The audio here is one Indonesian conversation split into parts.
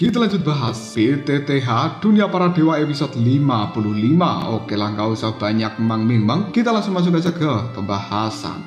Kita lanjut bahas PTTH Dunia Para Dewa episode 55. Oke lah, gak usah banyak memang, kita langsung masuk aja ke pembahasan.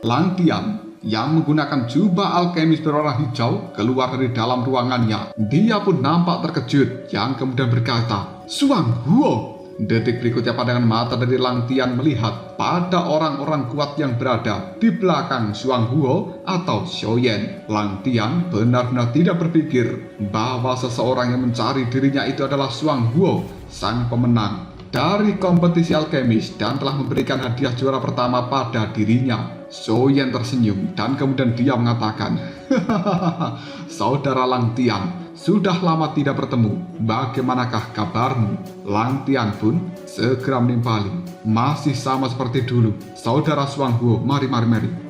Langtian yang menggunakan jubah alkemis berwarna hijau keluar dari dalam ruangannya. Dia pun nampak terkejut yang kemudian berkata, "Suang Huo." Detik berikutnya pandangan mata dari Langtian melihat pada orang-orang kuat yang berada di belakang Suang Huo atau Xiaoyan. Langtian benar-benar tidak berpikir bahwa seseorang yang mencari dirinya itu adalah Suang Huo, sang pemenang dari kompetisi alkemis dan telah memberikan hadiah juara pertama pada dirinya. Xiaoyan tersenyum dan kemudian dia mengatakan, "Saudara Langtian, sudah lama tidak bertemu, bagaimanakah kabarmu?" Langtian pun segera menimpali, "Masih sama seperti dulu. Saudara Suang Huo, mari,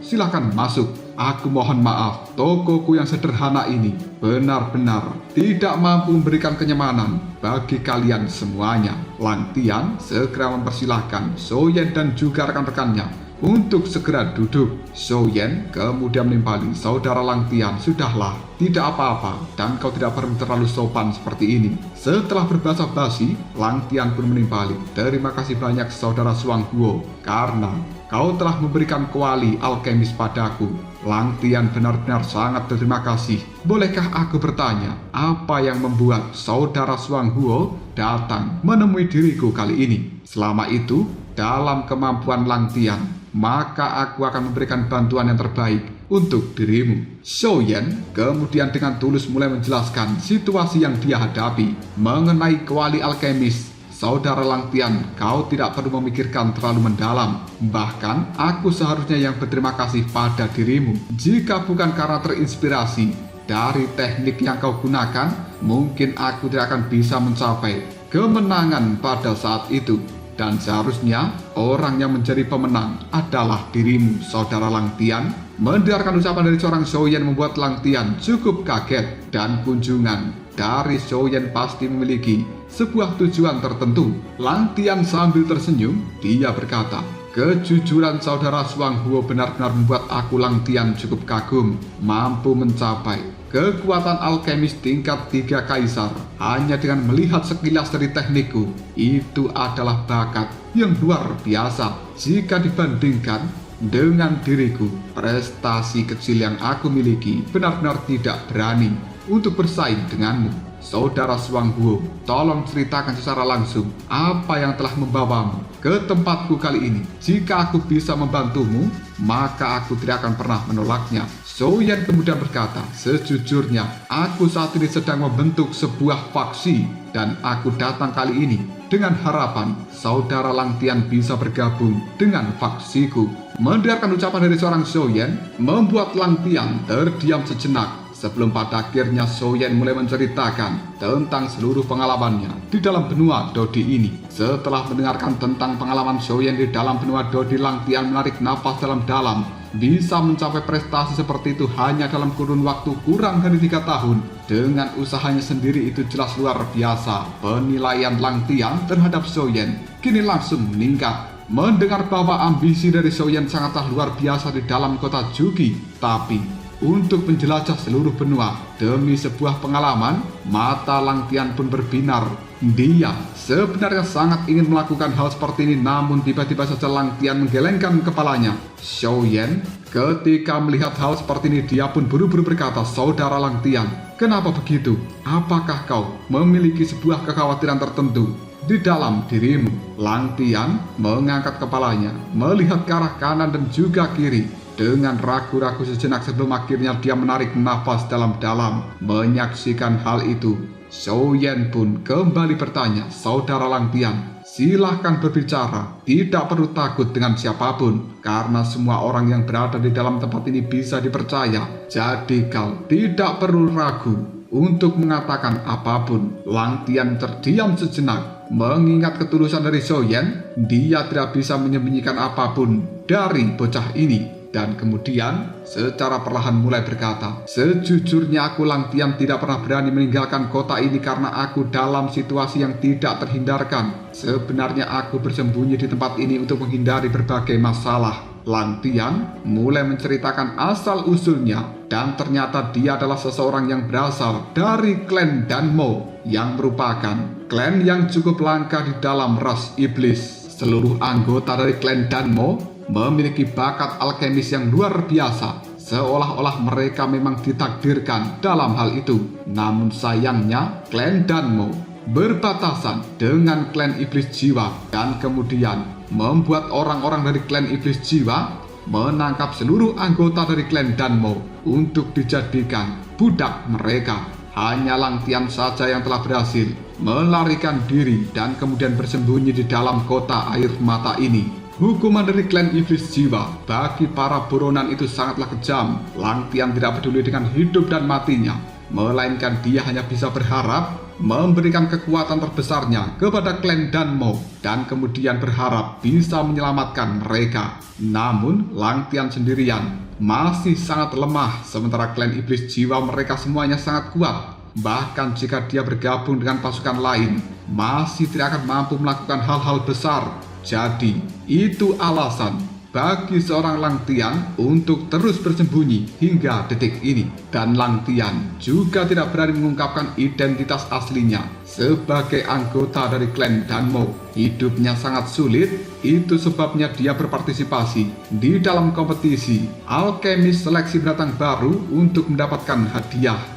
silakan masuk. Aku mohon maaf, tokoku yang sederhana ini benar-benar tidak mampu memberikan kenyamanan bagi kalian semuanya." Langtian segera mempersilahkan Xiaoyan dan juga rekan-rekannya untuk segera duduk. Xiaoyan kemudian menimpali, "Saudara Langtian, sudahlah, tidak apa-apa, dan kau tidak perlu terlalu sopan seperti ini." Setelah berbahasa basi, Langtian pun menimpali, "Terima kasih banyak saudara Suang Huo, karena kau telah memberikan kuali alkemis padaku." Langtian benar-benar sangat berterima kasih. Bolehkah aku bertanya, apa yang membuat saudara Suang Huo datang menemui diriku kali ini? Selama itu, dalam kemampuan Langtian, maka aku akan memberikan bantuan yang terbaik untuk dirimu. Xiaoyan kemudian dengan tulus mulai menjelaskan situasi yang dia hadapi mengenai kuali alkemis. "Saudara Langtian, kau tidak perlu memikirkan terlalu mendalam. Bahkan aku seharusnya yang berterima kasih pada dirimu. Jika bukan karena terinspirasi dari teknik yang kau gunakan, mungkin aku tidak akan bisa mencapai kemenangan pada saat itu. Dan seharusnya orang yang menjadi pemenang adalah dirimu, saudara Langtian." Mendengarkan ucapan dari seorang Xiaoyan membuat Langtian cukup kaget, dan kunjungan dari Xiaoyan pasti memiliki sebuah tujuan tertentu. Langtian sambil tersenyum, dia berkata, "Kejujuran saudara Suang Huo benar-benar membuat aku Langtian cukup kagum, mampu mencapai kekuatan alkemis tingkat 3 kaisar hanya dengan melihat sekilas dari teknikku. Itu adalah bakat yang luar biasa jika dibandingkan dengan diriku. Prestasi kecil yang aku miliki benar-benar tidak berani untuk bersaing denganmu. Saudara Suang Huo, tolong ceritakan secara langsung apa yang telah membawamu ke tempatku kali ini. Jika aku bisa membantumu, maka aku tidak akan pernah menolaknya." Xiaoyan kemudian berkata, "Sejujurnya, aku saat ini sedang membentuk sebuah faksi dan aku datang kali ini dengan harapan saudara Langtian bisa bergabung dengan faksiku." Mendengarkan ucapan dari seorang Xiaoyan membuat Langtian terdiam sejenak. Sebelum pada akhirnya Xiaoyan mulai menceritakan tentang seluruh pengalamannya di dalam benua Dodi ini. Setelah mendengarkan tentang pengalaman Xiaoyan di dalam benua Dodi, Langtian menarik napas dalam-dalam. Bisa mencapai prestasi seperti itu hanya dalam kurun waktu kurang dari 3 tahun. Dengan usahanya sendiri itu jelas luar biasa. Penilaian Langtian terhadap Xiaoyan kini langsung meningkat. Mendengar bahwa ambisi dari Xiaoyan sangatlah luar biasa di dalam kota Jugi, tapi untuk menjelajah seluruh benua demi sebuah pengalaman, mata Langtian pun berbinar. Dia sebenarnya sangat ingin melakukan hal seperti ini, namun tiba-tiba saja Langtian menggelengkan kepalanya. Xiaoyan ketika melihat hal seperti ini, dia pun buru-buru berkata, "Saudara Langtian, kenapa begitu? Apakah kau memiliki sebuah kekhawatiran tertentu di dalam dirimu?" Langtian mengangkat kepalanya, melihat ke arah kanan dan juga kiri. Dengan ragu-ragu sejenak sebelum akhirnya dia menarik nafas dalam-dalam. Menyaksikan hal itu, Xiaoyan pun kembali bertanya, "Saudara Langtian, silahkan berbicara. Tidak perlu takut dengan siapapun, karena semua orang yang berada di dalam tempat ini bisa dipercaya. Jadi kau tidak perlu ragu untuk mengatakan apapun." Langtian terdiam sejenak. Mengingat ketulusan dari Xiaoyan, dia tidak bisa menyembunyikan apapun dari bocah ini. dan kemudian secara perlahan mulai berkata, "Sejujurnya aku Lang Tian tidak pernah berani meninggalkan kota ini karena aku dalam situasi yang tidak terhindarkan. Sebenarnya aku bersembunyi di tempat ini untuk menghindari berbagai masalah." Lang Tian mulai menceritakan asal-usulnya, dan ternyata dia adalah seseorang yang berasal dari klan Danmo, yang merupakan klan yang cukup langka di dalam ras iblis. Seluruh anggota dari klan Danmo memiliki bakat alkemis yang luar biasa, seolah-olah mereka memang ditakdirkan dalam hal itu. Namun sayangnya, klan Danmo berbatasan dengan klan iblis jiwa, dan kemudian membuat orang-orang dari klan iblis jiwa menangkap seluruh anggota dari klan Danmo untuk dijadikan budak mereka. Hanya Lang Tian saja yang telah berhasil melarikan diri dan kemudian bersembunyi di dalam kota air mata ini. Hukuman dari klan iblis jiwa bagi para buronan itu sangatlah kejam. Lang Tian tidak peduli dengan hidup dan matinya, melainkan dia hanya bisa berharap memberikan kekuatan terbesarnya kepada klan Danmo dan kemudian berharap bisa menyelamatkan mereka. Namun Lang Tian sendirian masih sangat lemah, sementara klan iblis jiwa mereka semuanya sangat kuat. Bahkan jika dia bergabung dengan pasukan lain, masih tidak akan mampu melakukan hal-hal besar. Jadi itu alasan bagi seorang Lang Tian untuk terus bersembunyi hingga detik ini. Dan Lang Tian juga tidak berani mengungkapkan identitas aslinya sebagai anggota dari klan Danmo. Hidupnya sangat sulit, itu sebabnya dia berpartisipasi di dalam kompetisi alkemis seleksi binatang baru untuk mendapatkan hadiah.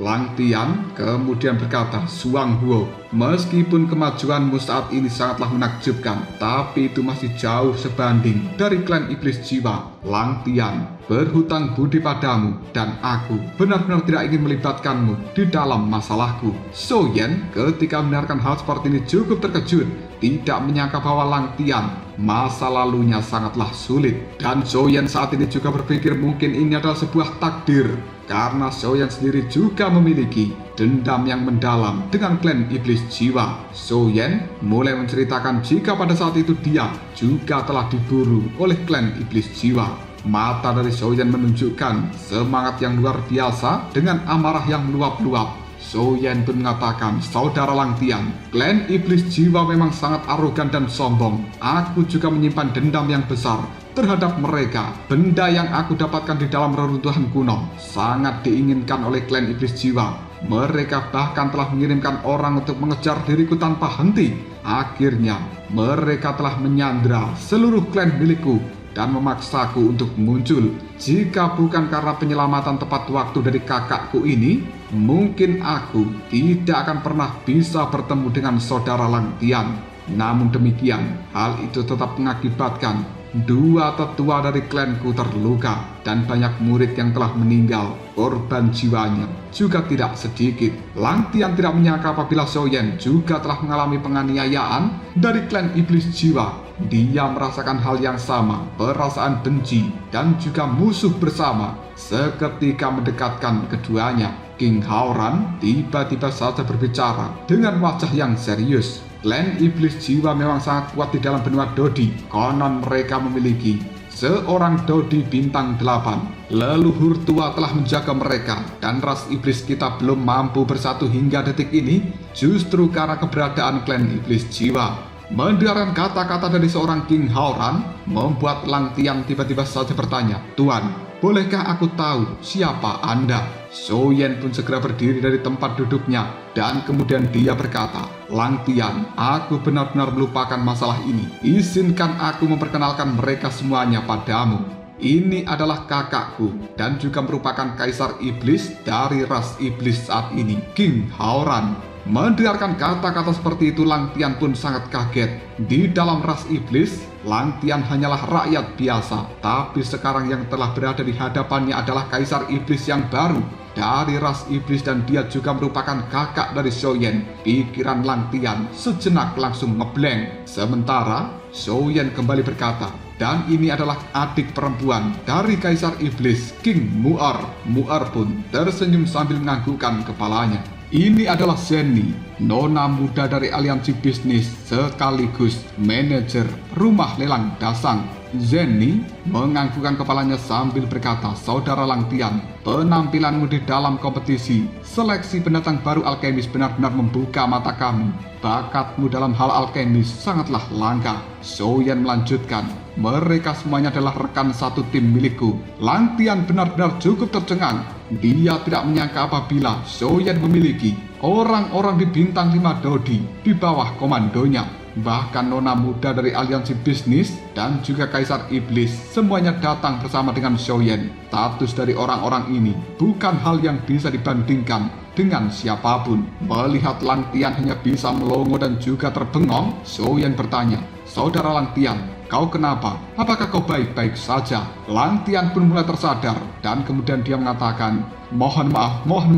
Lang Tian kemudian berkata, "Suang Huo, meskipun kemajuanmu saat ini sangatlah menakjubkan, tapi itu masih jauh sebanding dari klan iblis jiwa. Lang Tian berhutang budi padamu, dan aku benar-benar tidak ingin melibatkanmu di dalam masalahku." So Yen ketika mendengarkan hal seperti ini cukup terkejut, tidak menyangka bahwa Lang Tian masa lalunya sangatlah sulit. Dan So Yen saat ini juga berpikir mungkin ini adalah sebuah takdir, karena So Yen sendiri juga memiliki dendam yang mendalam dengan klan iblis jiwa. So Yen mulai menceritakan jika pada saat itu dia juga telah diburu oleh klan iblis jiwa. Mata dari So Yen menunjukkan semangat yang luar biasa dengan amarah yang meluap-luap. So Yen pun mengatakan, "Saudara Lang Tian, klan iblis jiwa memang sangat arogan dan sombong. Aku juga menyimpan dendam yang besar terhadap mereka. Benda yang aku dapatkan di dalam reruntuhan kuno sangat diinginkan oleh klan iblis jiwa. Mereka bahkan telah mengirimkan orang untuk mengejar diriku tanpa henti. Akhirnya mereka telah menyandra seluruh klan milikku dan memaksaku untuk muncul. Jika bukan karena penyelamatan tepat waktu dari kakakku ini, mungkin aku tidak akan pernah bisa bertemu dengan saudara Lang Tian." Namun demikian, hal itu tetap mengakibatkan dua tetua dari klanku terluka dan banyak murid yang telah meninggal. Korban jiwanya juga tidak sedikit. Lang Tian tidak menyangka apabila So Yen juga telah mengalami penganiayaan dari klan iblis jiwa. Dia merasakan hal yang sama, perasaan benci dan juga musuh bersama. Seketika mendekatkan keduanya, King Haoran tiba-tiba saja berbicara dengan wajah yang serius. Klan iblis jiwa memang sangat kuat di dalam benua Dodi. Konon mereka memiliki seorang Dodi bintang 8. Leluhur tua telah menjaga mereka, dan ras iblis kita belum mampu bersatu hingga detik ini justru karena keberadaan klan iblis jiwa. Mendengarkan kata-kata dari seorang King Haoran membuat Lang Tian tiba-tiba saja bertanya, "Tuan, bolehkah aku tahu siapa Anda?" So Yen pun segera berdiri dari tempat duduknya dan kemudian dia berkata, "Lang Tian, aku benar-benar melupakan masalah ini. Izinkan aku memperkenalkan mereka semuanya padamu. Ini adalah kakakku dan juga merupakan kaisar iblis dari ras iblis saat ini, King Haoran." Mendengarkan kata-kata seperti itu, Lang Tian pun sangat kaget. Di dalam ras iblis, Lang Tian hanyalah rakyat biasa, tapi sekarang yang telah berada di hadapannya adalah kaisar iblis yang baru dari ras iblis, dan dia juga merupakan kakak dari So Yen. Pikiran Lang Tian sejenak langsung ngeblank. Sementara So Yen kembali berkata, dan ini adalah adik perempuan dari Kaisar Iblis, King Mu'ar. Mu'ar pun tersenyum sambil menganggukkan kepalanya. Ini adalah Zenny, nona muda dari aliansi bisnis sekaligus manajer rumah lelang Dasang. Zenny menganggukkan kepalanya sambil berkata, "Saudara Langtian, penampilanmu di dalam kompetisi seleksi pendatang baru alkemis benar-benar membuka mata kami. Bakatmu dalam hal alkemis sangatlah langka." Xiaoyan melanjutkan, "Mereka semuanya adalah rekan satu tim milikku." Langtian benar-benar cukup tercengang. Dia tidak menyangka apabila Xiaoyan memiliki orang-orang di bintang 5 Dodi di bawah komandonya. Bahkan nona muda dari aliansi bisnis dan juga Kaisar Iblis semuanya datang bersama dengan Xiaoyan. Status dari orang-orang ini bukan hal yang bisa dibandingkan dengan siapapun. Melihat Langtian hanya bisa melongo dan juga terbengong, Xiaoyan bertanya, "Saudara Langtian, kau kenapa? Apakah kau baik-baik saja?" Langtian pun mulai tersadar dan kemudian dia mengatakan, mohon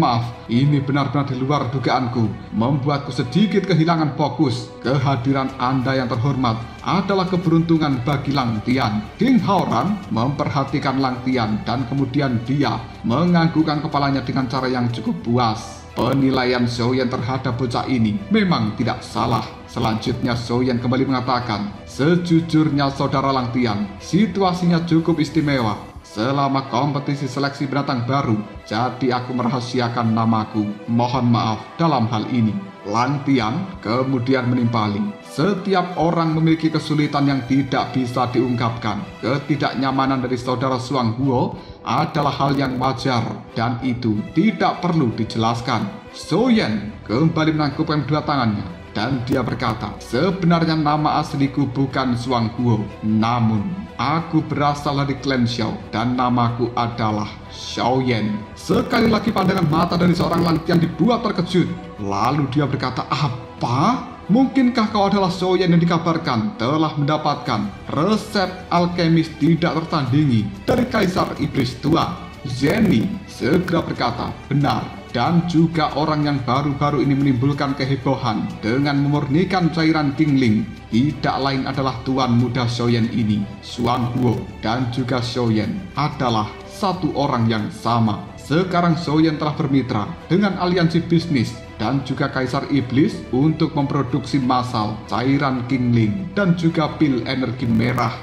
maaf, ini benar-benar di luar dugaanku, membuatku sedikit kehilangan fokus. Kehadiran Anda yang terhormat adalah keberuntungan bagi Langtian." King Haoran memperhatikan Langtian dan kemudian dia menganggukkan kepalanya dengan cara yang cukup puas. Penilaian Xiaoyan terhadap bocah ini memang tidak salah. Selanjutnya Xiaoyan kembali mengatakan, "Sejujurnya saudara Langtian, situasinya cukup istimewa. Selama kompetisi seleksi binatang baru, jadi aku merahasiakan namaku. Mohon maaf dalam hal ini." Langtian kemudian menimpali, "Setiap orang memiliki kesulitan yang tidak bisa diungkapkan. Ketidaknyamanan dari saudara Zhuang Huo adalah hal yang wajar dan itu tidak perlu dijelaskan." Xiaoyan kembali menangkupkan kedua tangannya dan dia berkata, "Sebenarnya nama asliku bukan Zhuang Huo, namun aku berasal dari klan Xiao dan namaku adalah Xiaoyan." Sekali lagi pandangan mata dari seorang Langtian dibuat terkejut. Lalu dia berkata, "Apa? Mungkinkah kau adalah Xiaoyan yang dikabarkan telah mendapatkan resep alkemis tidak tertandingi dari Kaisar Iblis tua?" Zenny segera berkata, "Benar. Dan juga orang yang baru-baru ini menimbulkan kehebohan dengan memurnikan cairan Kingling tidak lain adalah tuan muda Xiaoyan ini. Zhuang Huo dan juga Xiaoyan adalah satu orang yang sama. Sekarang Xiaoyan telah bermitra dengan aliansi bisnis dan juga Kaisar Iblis untuk memproduksi massal cairan Kingling dan juga pil energi merah."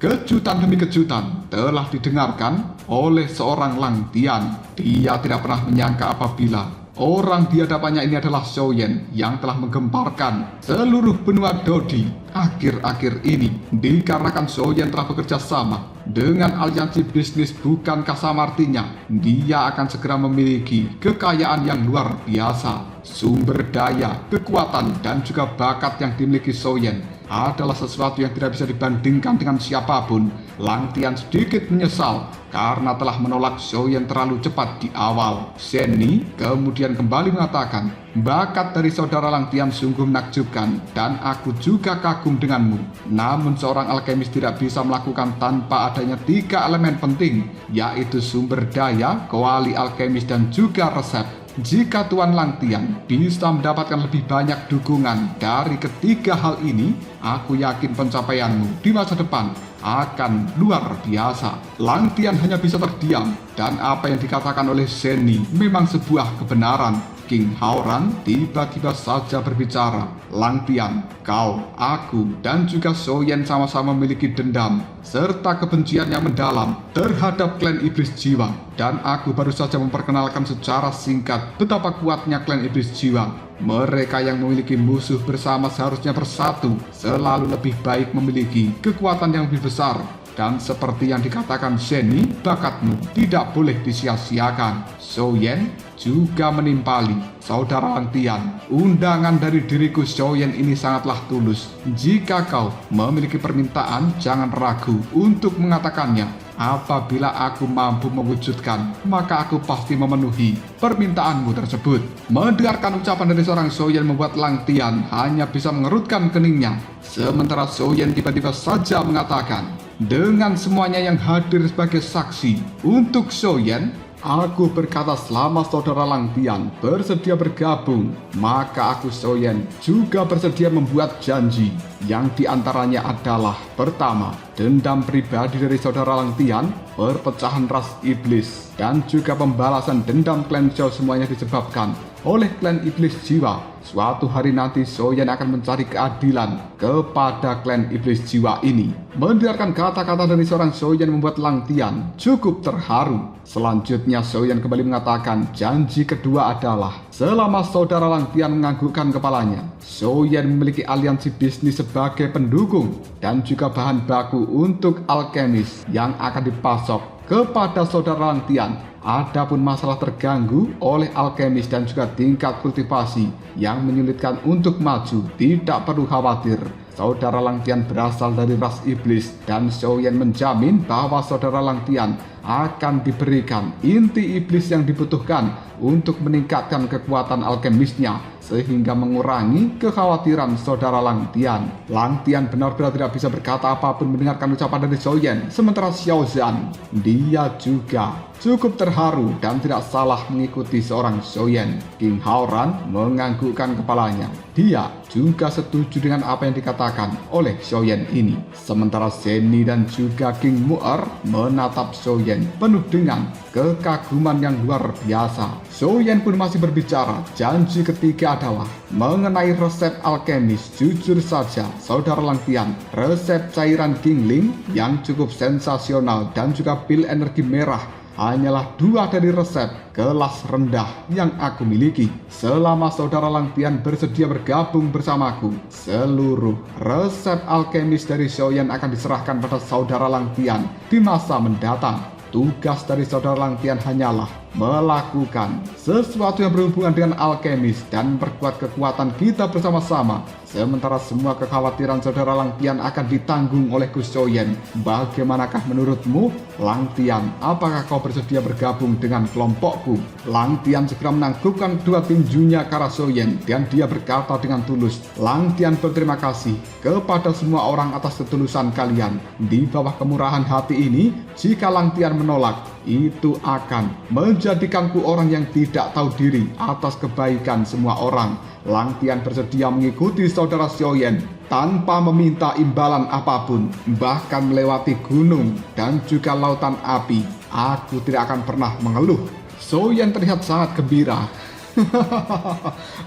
Kejutan demi kejutan telah didengarkan oleh seorang Langtian. Dia tidak pernah menyangka apabila orang di hadapannya ini adalah Xiaoyan yang telah menggemparkan seluruh benua Dodi akhir-akhir ini. Dikarenakan Xiaoyan telah bekerja sama dengan aliansi bisnis, bukankah sama artinya dia akan segera memiliki kekayaan yang luar biasa. Sumber daya, kekuatan, dan juga bakat yang dimiliki Xiaoyan adalah sesuatu yang tidak bisa dibandingkan dengan siapapun. Langtian sedikit menyesal karena telah menolak Xiaoyan terlalu cepat di awal. Zenny kemudian kembali mengatakan, "Bakat dari saudara Langtian sungguh menakjubkan dan aku juga kagum denganmu. Namun seorang alkemis tidak bisa melakukan tanpa adanya 3 elemen penting, yaitu sumber daya, kuali alkemis, dan juga resep. Jika Tuan Langtian bisa mendapatkan lebih banyak dukungan dari ketiga hal ini, aku yakin pencapaianmu di masa depan akan luar biasa." Langtian hanya bisa terdiam dan apa yang dikatakan oleh Zenny memang sebuah kebenaran. King Haoran tiba-tiba saja berbicara, "Langtian, kau, aku, dan juga Xiaoyan sama-sama memiliki dendam serta kebencian yang mendalam terhadap klan Iblis Jiwa. Dan aku baru saja memperkenalkan secara singkat betapa kuatnya klan Iblis Jiwa. Mereka yang memiliki musuh bersama seharusnya bersatu, selalu lebih baik memiliki kekuatan yang lebih besar. Dan seperti yang dikatakan Zenny, bakatmu tidak boleh disia-siakan." Xiaoyan juga menimpali, "Saudara Langtian, undangan dari diriku Xiaoyan ini sangatlah tulus. Jika kau memiliki permintaan, jangan ragu untuk mengatakannya. Apabila aku mampu mewujudkan, maka aku pasti memenuhi permintaanmu tersebut." Mendengarkan ucapan dari seorang Xiaoyan membuat Langtian hanya bisa mengerutkan keningnya. Sementara Xiaoyan tiba-tiba saja mengatakan, "Dengan semuanya yang hadir sebagai saksi untuk Xiaoyan, Aku berkata selama saudara Lang Tian bersedia bergabung, maka aku Xiaoyan juga bersedia membuat janji, yang diantaranya adalah: pertama, dendam pribadi dari saudara Lang Tian, perpecahan ras iblis, dan juga pembalasan dendam klan Xiao semuanya disebabkan oleh klan iblis jiwa. Suatu hari nanti Xiaoyan akan mencari keadilan kepada klan iblis jiwa ini. Mendengarkan kata-kata dari seorang Xiaoyan membuat Lang Tian cukup terharu. Selanjutnya Xiaoyan kembali mengatakan janji kedua adalah selama saudara Lang Tian menganggukkan kepalanya, Xiaoyan memiliki aliansi bisnis sebagai pendukung dan juga bahan baku untuk alkemis yang akan dipasok kepada saudara Lang Tian. Adapun masalah terganggu oleh alkemis dan juga tingkat kultivasi yang menyulitkan untuk maju, tidak perlu khawatir. Saudara Lang Tian berasal dari ras iblis dan Xiaoyan menjamin bahwa saudara Lang Tian akan diberikan inti iblis yang dibutuhkan untuk meningkatkan kekuatan alkemisnya sehingga mengurangi kekhawatiran saudara Lang Tian. Lang Tian benar-benar tidak bisa berkata apapun mendengarkan ucapan dari Xiaoyan. Sementara Xiao Zhan, dia juga cukup terharu dan tidak salah mengikuti seorang Xiaoyan. King Haoran menganggukkan kepalanya. Dia juga setuju dengan apa yang dikatakan oleh Xiaoyan ini. Sementara Zhenny dan juga King Mu'er menatap Xiaoyan penuh dengan kekaguman yang luar biasa. Xiaoyan pun masih berbicara. Janji ketiga adalah mengenai resep alkemis. Jujur saja, saudara Lang Tian, resep cairan Kingling yang cukup sensasional dan juga pil energi merah hanyalah dua dari resep kelas rendah yang aku miliki. Selama saudara Lang Tian bersedia bergabung bersamaku, seluruh resep alkemis dari Xiaoyan akan diserahkan pada saudara Lang Tian di masa mendatang. Tugas dari saudara Lang Tian hanyalah melakukan sesuatu yang berhubungan dengan alkemis dan memperkuat kekuatan kita bersama-sama. Sementara semua kekhawatiran saudara Lang Tian akan ditanggung oleh Xiaoyan. Bagaimanakah menurutmu, Lang Tian? Apakah kau bersedia bergabung dengan kelompokku? Lang Tian segera menangkupkan kedua tinjunya ke arah Xiaoyan dan dia berkata dengan tulus, Lang Tian berterima kasih kepada semua orang atas ketulusan kalian. Di bawah kemurahan hati ini, jika Lang Tian menolak, itu akan menjadikanku orang yang tidak tahu diri atas kebaikan semua orang. Lang Tian bersedia mengikuti saudara Xiaoyan tanpa meminta imbalan apapun, bahkan melewati gunung dan juga lautan api. Aku tidak akan pernah mengeluh. Xiaoyan terlihat sangat gembira.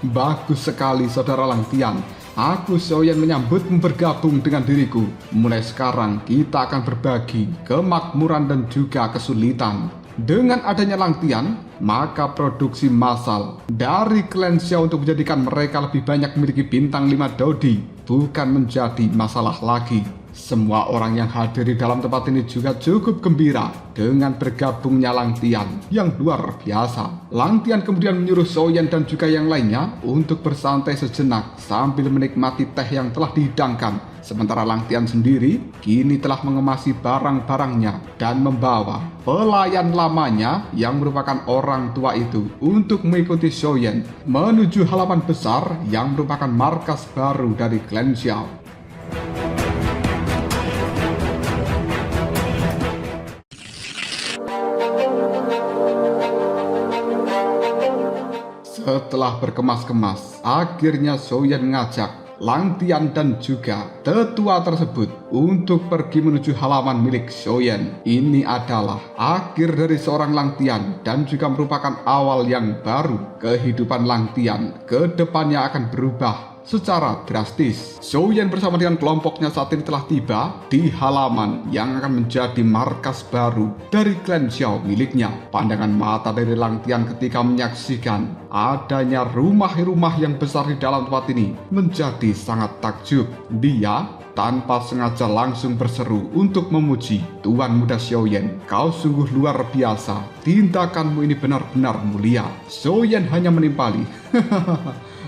Bagus sekali saudara Lang Tian. Aku Xiaoyan menyambutmu bergabung dengan diriku. Mulai sekarang kita akan berbagi kemakmuran dan juga kesulitan. Dengan adanya Lang Tian, maka produksi massal dari klan Xiao untuk menjadikan mereka lebih banyak memiliki bintang 5 Dodi bukan menjadi masalah lagi. Semua orang yang hadir di dalam tempat ini juga cukup gembira dengan bergabungnya Lang Tian yang luar biasa. Lang Tian kemudian menyuruh Xiaoyan dan juga yang lainnya untuk bersantai sejenak sambil menikmati teh yang telah dihidangkan. Sementara Lang Tian sendiri kini telah mengemasi barang-barangnya dan membawa pelayan lamanya yang merupakan orang tua itu untuk mengikuti Xiaoyan menuju halaman besar yang merupakan markas baru dari klan Xiao. Setelah berkemas-kemas, akhirnya Xiaoyan mengajak Lang Tian dan juga tetua tersebut untuk pergi menuju halaman milik Xiaoyan. Ini adalah akhir dari seorang Lang Tian dan juga merupakan awal yang baru. Kehidupan Lang Tian ke depannya akan berubah secara drastis. Xiaoyan bersama dengan kelompoknya saat ini telah tiba di halaman yang akan menjadi markas baru dari klan Xiao miliknya. Pandangan mata dari Lang Tian ketika menyaksikan adanya rumah-rumah yang besar di dalam tempat ini menjadi sangat takjub. Dia tanpa sengaja langsung berseru untuk memuji, Tuan Muda Xiaoyan, kau sungguh luar biasa. Tindakanmu ini benar-benar mulia. Xiaoyan hanya menimpali.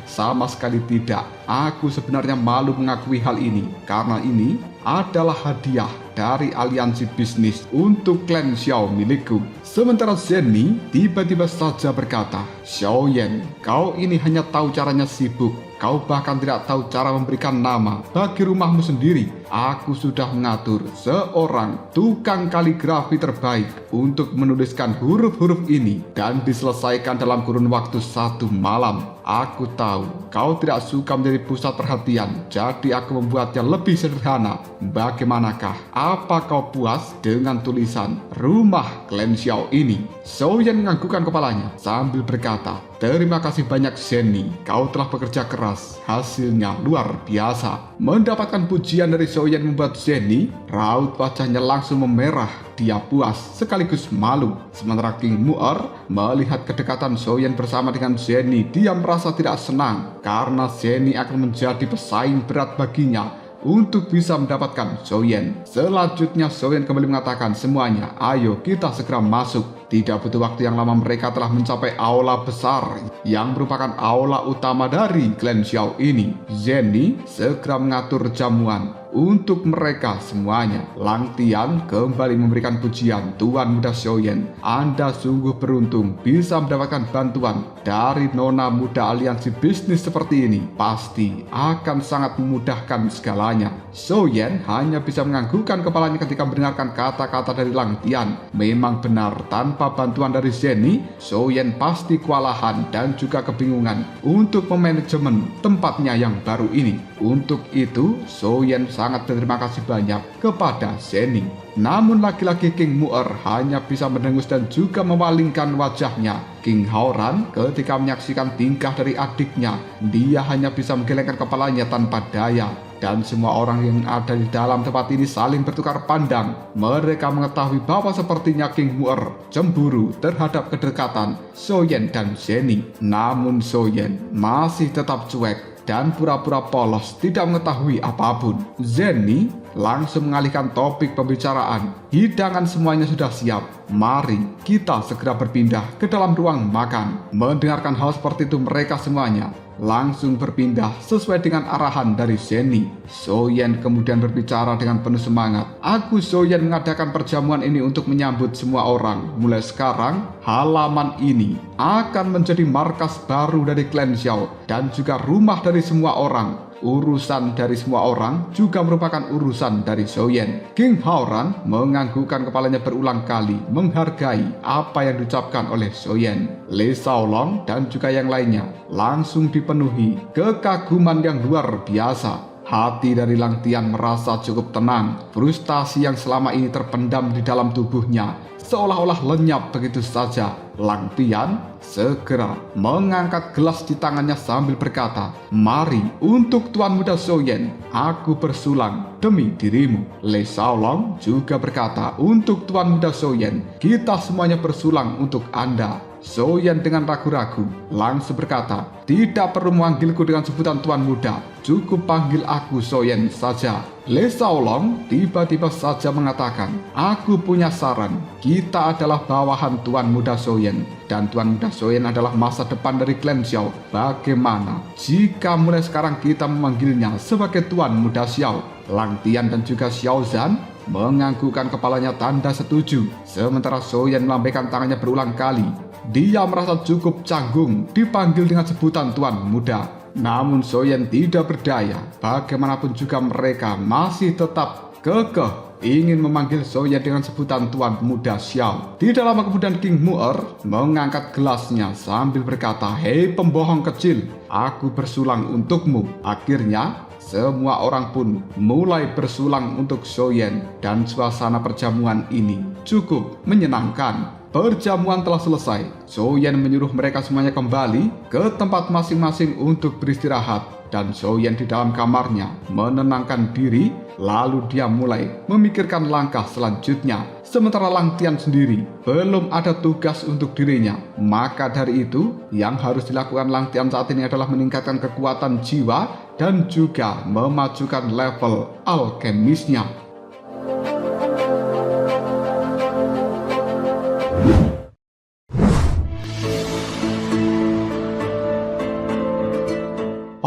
Sama sekali tidak. Aku sebenarnya malu mengakui hal ini karena ini adalah hadiah dari aliansi bisnis untuk klan Xiao milikku. Sementara Zhenny tiba-tiba saja berkata, Xiaoyan, kau ini hanya tahu caranya sibuk Kau bahkan tidak tahu cara memberikan nama bagi rumahmu sendiri. Aku sudah mengatur seorang tukang kaligrafi terbaik untuk menuliskan huruf-huruf ini dan diselesaikan dalam kurun waktu 1 malam. Aku tahu kau tidak suka menjadi pusat perhatian, jadi aku membuatnya lebih sederhana. Bagaimanakah? Apa kau puas dengan tulisan rumah Klan Xiao ini? Xiaoyan menganggukkan kepalanya sambil berkata, terima kasih banyak Zenny, kau telah bekerja keras, hasilnya luar biasa. Mendapatkan pujian dari Xiaoyan membuat Zenny, raut wajahnya langsung memerah. Dia puas sekaligus malu. Sementara King Mu'er melihat kedekatan Xiaoyan bersama dengan Zenny, dia merasa tidak senang karena Zenny akan menjadi pesaing berat baginya untuk bisa mendapatkan Xiaoyan. Selanjutnya Xiaoyan kembali mengatakan semuanya, ayo kita segera masuk. Tidak butuh waktu yang lama mereka telah mencapai aula besar yang merupakan aula utama dari Klan Xiao ini. Zenny segera mengatur jamuan untuk mereka semuanya. Lang Tian kembali memberikan pujian, Tuan Muda Xiaoyan, Anda sungguh beruntung bisa mendapatkan bantuan dari nona muda aliansi bisnis seperti ini. Pasti akan sangat memudahkan segalanya. Xiaoyan hanya bisa menganggukkan kepalanya ketika mendengarkan kata-kata dari Lang Tian. Memang benar, tanpa bantuan dari Zenny, Xiaoyan pasti kewalahan dan juga kebingungan untuk memanajemen tempatnya yang baru ini. Untuk itu, Xiaoyan sangat berterima kasih banyak kepada Zenny. Namun laki-laki King Mu'er hanya bisa mendengus dan juga memalingkan wajahnya. King Haoran ketika menyaksikan tingkah dari adiknya, dia hanya bisa menggelengkan kepalanya tanpa daya. Dan semua orang yang ada di dalam tempat ini saling bertukar pandang. Mereka mengetahui bahwa sepertinya King Mu'er cemburu terhadap kedekatan Xiaoyan dan Zenny. Namun Xiaoyan masih tetap cuek dan pura-pura polos tidak mengetahui apapun. Zenny langsung mengalihkan topik pembicaraan. Hidangan semuanya sudah siap. Mari kita segera berpindah ke dalam ruang makan. Mendengarkan hal seperti itu mereka semuanya langsung berpindah sesuai dengan arahan dari Zenny. Xiaoyan kemudian berbicara dengan penuh semangat. Aku Xiaoyan mengadakan perjamuan ini untuk menyambut semua orang. Mulai sekarang, halaman ini akan menjadi markas baru dari Klan Xiao dan juga rumah dari semua orang. Urusan dari semua orang juga merupakan urusan dari Xiaoyan. King Haoran menganggukkan kepalanya berulang kali menghargai apa yang diucapkan oleh Xiaoyan. Li Shaolong dan juga yang lainnya langsung dipenuhi kekaguman yang luar biasa. Hati dari Lang Tian merasa cukup tenang. Frustasi yang selama ini terpendam di dalam tubuhnya seolah-olah lenyap begitu saja. Lang Tian segera mengangkat gelas di tangannya sambil berkata, mari untuk Tuan Muda Xiaoyan, aku bersulang demi dirimu. Li Shaolong juga berkata, untuk Tuan Muda Xiaoyan, kita semuanya bersulang untuk Anda. Xiaoyan dengan ragu-ragu langsung berkata, tidak perlu memanggilku dengan sebutan Tuan Muda, cukup panggil aku Xiaoyan saja. Li Shaolong tiba-tiba saja mengatakan, aku punya saran, kita adalah bawahan Tuan Muda Xiaoyan dan Tuan Muda Xiaoyan adalah masa depan dari Klan Xiao. Bagaimana jika mulai sekarang kita memanggilnya sebagai Tuan Muda Xiao? Lang Tian dan juga Xiao Zhan menganggukkan kepalanya tanda setuju. Sementara Xiaoyan melambaikan tangannya berulang kali. Dia merasa cukup canggung dipanggil dengan sebutan Tuan Muda. Namun Xiaoyan tidak berdaya. Bagaimanapun juga mereka masih tetap kekeh ingin memanggil Xiaoyan dengan sebutan Tuan Muda Xiao. Tidak lama kemudian King Mu'er mengangkat gelasnya sambil berkata, hei pembohong kecil, aku bersulang untukmu. Akhirnya semua orang pun mulai bersulang untuk Xiaoyan dan suasana perjamuan ini cukup menyenangkan. Perjamuan telah selesai. Xiaoyan menyuruh mereka semuanya kembali ke tempat masing-masing untuk beristirahat. Dan Xiaoyan di dalam kamarnya menenangkan diri. Lalu dia mulai memikirkan langkah selanjutnya. Sementara Lang Tian sendiri belum ada tugas untuk dirinya. Maka dari itu yang harus dilakukan Lang Tian saat ini adalah meningkatkan kekuatan jiwa dan juga memajukan level alkemisnya.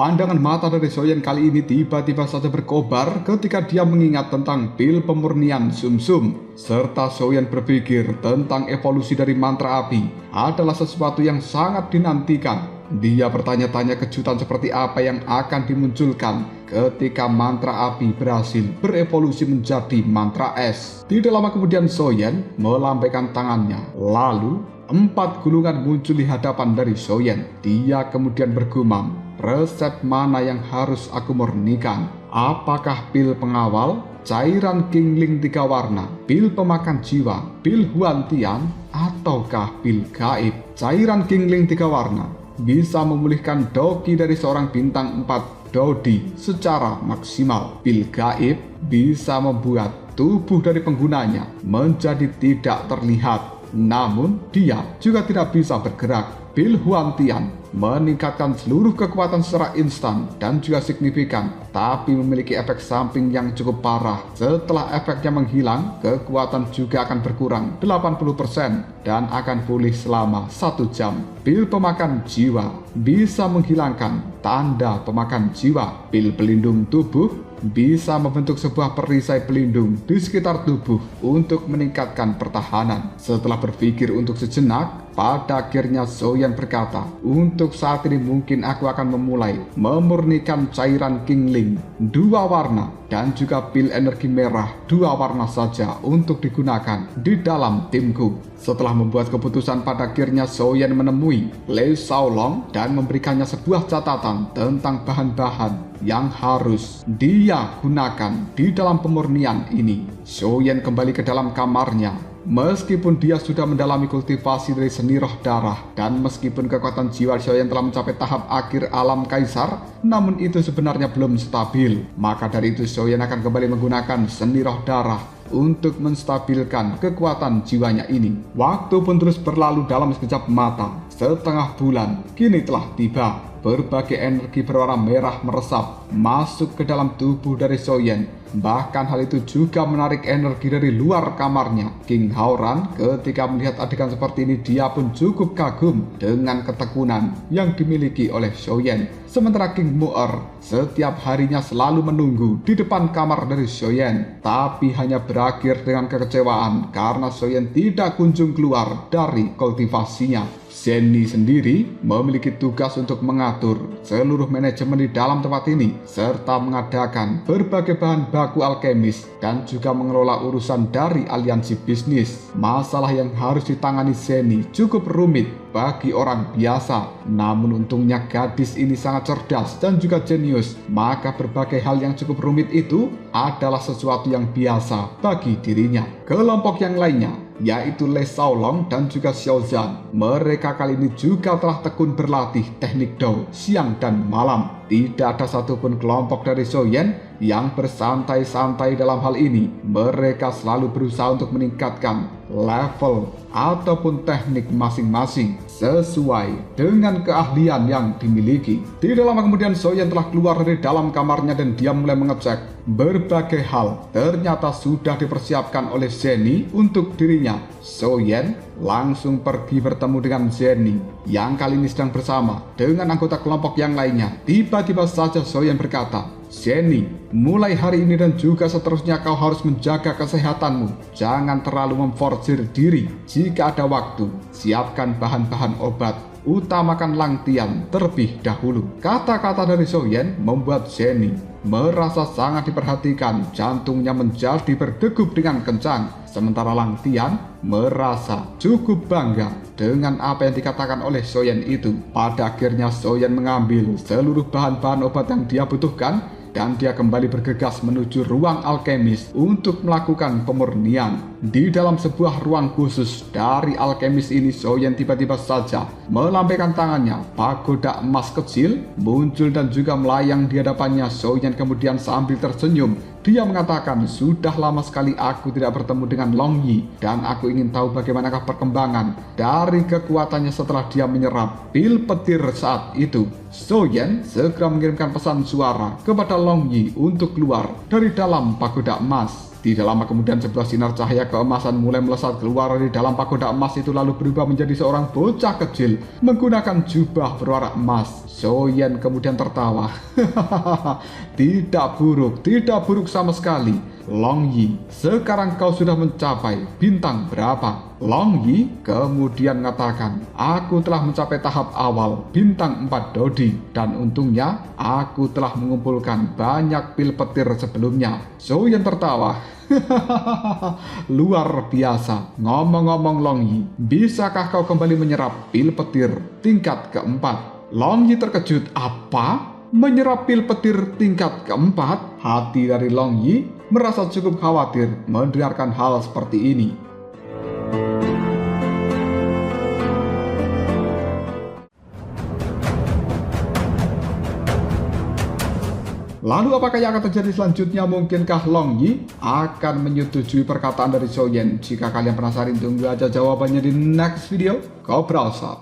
Pandangan mata dari Xiaoyan kali ini tiba-tiba saja berkobar ketika dia mengingat tentang pil pemurnian sumsum. Serta Xiaoyan berpikir tentang evolusi dari mantra api adalah sesuatu yang sangat dinantikan Dia bertanya-tanya kejutan seperti apa yang akan dimunculkan ketika mantra api berhasil berevolusi menjadi mantra es. Tidak lama kemudian Soyen melambaikan tangannya. Lalu 4 gulungan muncul di hadapan dari Soyen. Dia kemudian bergumam, resep mana yang harus aku murnikan? Apakah pil pengawal, cairan Kingling 3 warna, pil pemakan jiwa, pil Huantian, ataukah pil gaib? Cairan Kingling 3 warna bisa memulihkan doki dari seorang bintang 4 Dodi secara maksimal. Pil gaib bisa membuat tubuh dari penggunanya menjadi tidak terlihat, namun dia juga tidak bisa bergerak. Pil Huantian meningkatkan seluruh kekuatan secara instan dan juga signifikan, tapi memiliki efek samping yang cukup parah. Setelah efeknya menghilang, kekuatan juga akan berkurang 80% dan akan pulih selama 1 jam. Pil pemakan jiwa bisa menghilangkan tanda pemakan jiwa. Pil pelindung tubuh bisa membentuk sebuah perisai pelindung di sekitar tubuh untuk meningkatkan pertahanan. Setelah berpikir untuk sejenak, pada akhirnya Soyen berkata, untuk saat ini mungkin aku akan memulai memurnikan cairan Kingling 2 warna dan juga pil energi merah 2 warna saja untuk digunakan di dalam timku. Setelah membuat keputusan, pada akhirnya Soyen menemui Lei Shaolong dan memberikannya sebuah catatan tentang bahan-bahan yang harus dia gunakan di dalam pemurnian ini. Soyen kembali ke dalam kamarnya. Meskipun dia sudah mendalami kultivasi dari seni roh darah dan meskipun kekuatan jiwa Soyen telah mencapai tahap akhir alam kaisar, namun itu sebenarnya belum stabil. Maka dari itu Soyen akan kembali menggunakan seni roh darah untuk menstabilkan kekuatan jiwanya ini. Waktu pun terus berlalu dalam sekejap mata. Setengah bulan kini telah tiba. Berbagai energi berwarna merah meresap masuk ke dalam tubuh dari Soyen. Bahkan hal itu juga menarik energi dari luar kamarnya. King Haoran ketika melihat adegan seperti ini, dia pun cukup kagum dengan ketekunan yang dimiliki oleh Soyen. Sementara King Mu'er setiap harinya selalu menunggu di depan kamar dari Soyen, tapi hanya berakhir dengan kekecewaan karena Soyen tidak kunjung keluar dari kultivasinya. Zenny sendiri memiliki tugas untuk mengatur seluruh manajemen di dalam tempat ini, serta mengadakan berbagai bahan baku alkemis dan juga mengelola urusan dari aliansi bisnis. Masalah yang harus ditangani Zenny cukup rumit bagi orang biasa, namun untungnya gadis ini sangat cerdas dan juga jenius, maka berbagai hal yang cukup rumit itu adalah sesuatu yang biasa bagi dirinya. Kelompok yang lainnya, yaitu Lei Shaolong dan juga Xiao Zhan, mereka kali ini juga telah tekun berlatih teknik Dao siang dan malam. Tidak ada satupun kelompok dari Soyen yang bersantai-santai dalam hal ini. Mereka selalu berusaha untuk meningkatkan level ataupun teknik masing-masing sesuai dengan keahlian yang dimiliki. Tidak lama kemudian Soyen telah keluar dari dalam kamarnya dan dia mulai mengecek berbagai hal. Ternyata sudah dipersiapkan oleh Zenny untuk dirinya. Soyen langsung pergi bertemu dengan Zenny yang kali ini sedang bersama dengan anggota kelompok yang lainnya. Tiba-tiba saja Soyen berkata, Zenny, mulai hari ini dan juga seterusnya kau harus menjaga kesehatanmu. Jangan terlalu memforsir diri. Jika ada waktu, siapkan bahan-bahan obat. Utamakan Langtian terlebih dahulu. Kata-kata dari Soyen membuat Zenny merasa sangat diperhatikan. Jantungnya menjadi berdegup dengan kencang. Sementara Langtian merasa cukup bangga dengan apa yang dikatakan oleh Soyen itu. Pada akhirnya Soyen mengambil seluruh bahan-bahan obat yang dia butuhkan dan dia kembali bergegas menuju ruang alkemis untuk melakukan pemurnian. Di dalam sebuah ruang khusus dari alkemis ini, Soyen tiba-tiba saja melambaikan tangannya. Pagoda emas kecil muncul dan juga melayang di hadapannya. Soyen kemudian sambil tersenyum, dia mengatakan, sudah lama sekali aku tidak bertemu dengan Long Yi dan aku ingin tahu bagaimanakah perkembangan dari kekuatannya setelah dia menyerap pil petir saat itu. Soyen segera mengirimkan pesan suara kepada Long Yi untuk keluar dari dalam pagoda emas. Tidak lama kemudian sebuah sinar cahaya keemasan mulai melesat keluar dari dalam pagoda emas itu lalu berubah menjadi seorang bocah kecil menggunakan jubah berwarna emas. Soyen kemudian tertawa. Tidak buruk sama sekali. Long Yi, sekarang kau sudah mencapai bintang berapa? Long Yi kemudian mengatakan, aku telah mencapai tahap awal bintang 4 Dodi, dan untungnya aku telah mengumpulkan banyak pil petir sebelumnya. Zhou Yan tertawa. Luar biasa. Ngomong-ngomong Long Yi, bisakah kau kembali menyerap pil petir tingkat keempat? Long Yi terkejut. Apa? Menyerap pil petir tingkat keempat? Hati dari Long Yi merasa cukup khawatir mendengarkan hal seperti ini. Lalu apakah yang akan terjadi selanjutnya? Mungkinkah Long Yi akan menyetujui perkataan dari Zhou Yan? Jika kalian penasaran, tunggu aja jawabannya di next video. Kau berasa.